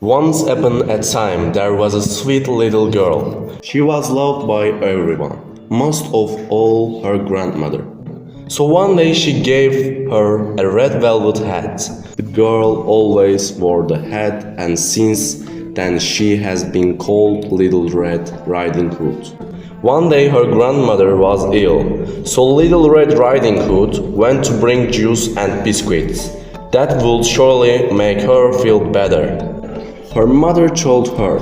Once upon a time there was a sweet little girl. She was loved by everyone, most of all her grandmother. So one day she gave her a red velvet hat. The girl always wore the hat, and since then she has been called Little Red Riding Hood. One day her grandmother was ill, so Little Red Riding Hood went to bring juice and biscuits. That would surely make her feel better. Her mother told her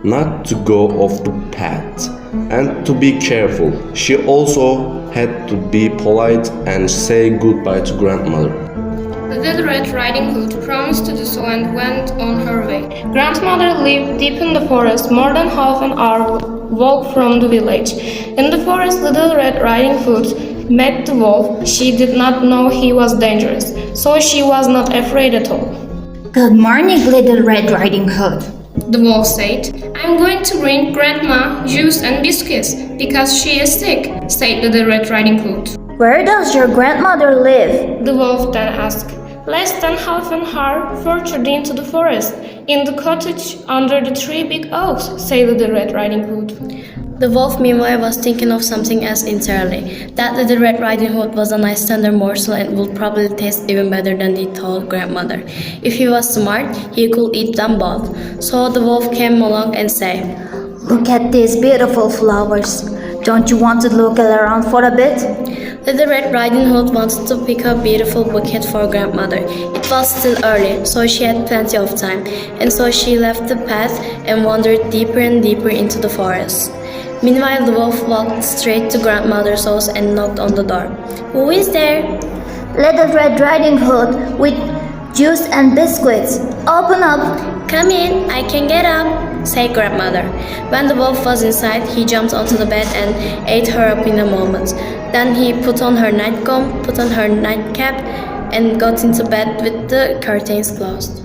not to go off the path and to be careful. She also had to be polite and say goodbye to grandmother. The Little Red Riding Hood promised to do so and went on her way. Grandmother lived deep in the forest, more than half an hour walk from the village. In the forest, Little Red Riding Hood met the wolf. She did not know he was dangerous, so she was not afraid at all. Good morning, Little Red Riding Hood, The wolf said, "I'm going to bring Grandma juice and biscuits because she is sick," said Little Red Riding Hood. Where does your grandmother live? The wolf then asked, "Less than half an hour further into the forest, in the cottage under the three big oaks," said Little Red Riding Hood. The wolf meanwhile was thinking of something else entirely. That Little Red Riding Hood was a nice tender morsel and would probably taste even better than the tall grandmother. If he was smart, he could eat them both. So the wolf came along and said, Look at these beautiful flowers. Don't you want to look around for a bit? Little Red Riding Hood wanted to pick a beautiful bouquet for grandmother. It was still early, so she had plenty of time, and so she left the path and wandered deeper and deeper into the forest. Meanwhile, the wolf walked straight to grandmother's house and knocked on the door. "Who is there?" Little Red Riding Hood with juice and biscuits. Open up. "Come in, I can get up," said grandmother. When the wolf was inside, he jumped onto the bed and ate her up in a moment. Then he put on her nightgown, put on her nightcap, and got into bed with the curtains closed.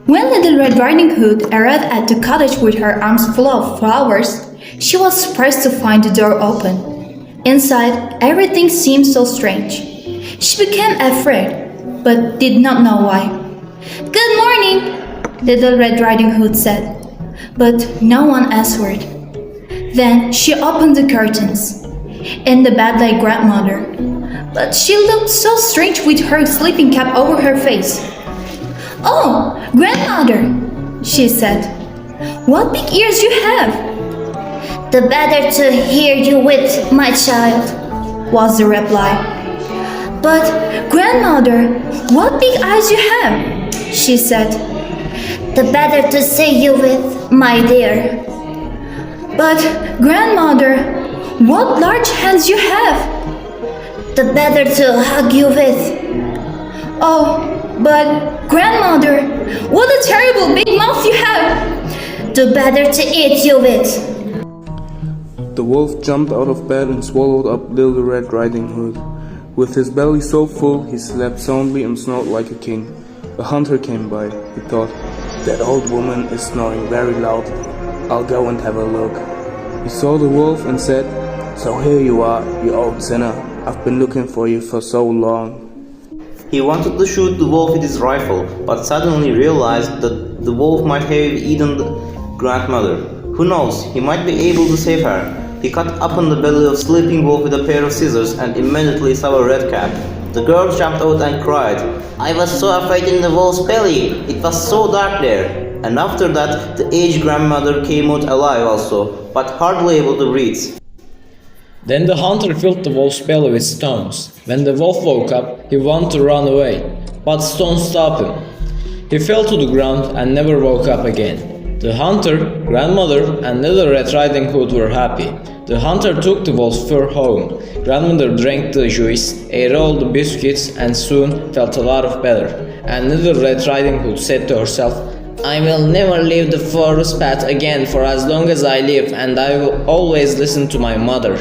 When Little Red Riding Hood arrived at the cottage with her arms full of flowers, she was surprised to find the door open. Inside, everything seemed so strange. She became afraid, but did not know why. "Good morning," Little Red Riding Hood said, but no one answered. Then she opened the curtains. In the bed lay grandmother, but she looked so strange with her sleeping cap over her face. "Oh, grandmother," she said, "what big ears you have." The better to hear you with, my child, was the reply. "But "Grandmother, what big eyes you have," she said. the better to see you with, my dear." "But grandmother, what large hands you have." "The better to hug you with." "Oh, but grandmother, what a terrible big mouth you have." "The better to eat you with." The wolf jumped out of bed and swallowed up Little Red Riding Hood. With his belly so full, he slept soundly and snored like a king. A hunter came by. He thought, "That old woman is snoring very loudly. I'll go and have a look." He saw the wolf and said, "So here you are, you old sinner. I've been looking for you for so long." He wanted to shoot the wolf with his rifle, but suddenly realized that the wolf might have eaten the grandmother. Who knows, he might be able to save her. He cut open the belly of sleeping wolf with a pair of scissors and immediately saw a red cap. The girl jumped out and cried, "I was so afraid in the wolf's belly. It was so dark there." And after that, the aged grandmother came out alive also, but hardly able to breathe. Then the hunter filled the wolf's belly with stones. When the wolf woke up, he wanted to run away, but stones stopped him. He fell to the ground and never woke up again. The hunter, grandmother, and Little Red Riding Hood were happy. The hunter took the wolf's fur home. Grandmother drank the juice, ate all the biscuits, and soon felt a lot better. And Little Red Riding Hood said to herself, "I will never leave the forest path again for as long as I live, and I will always listen to my mother."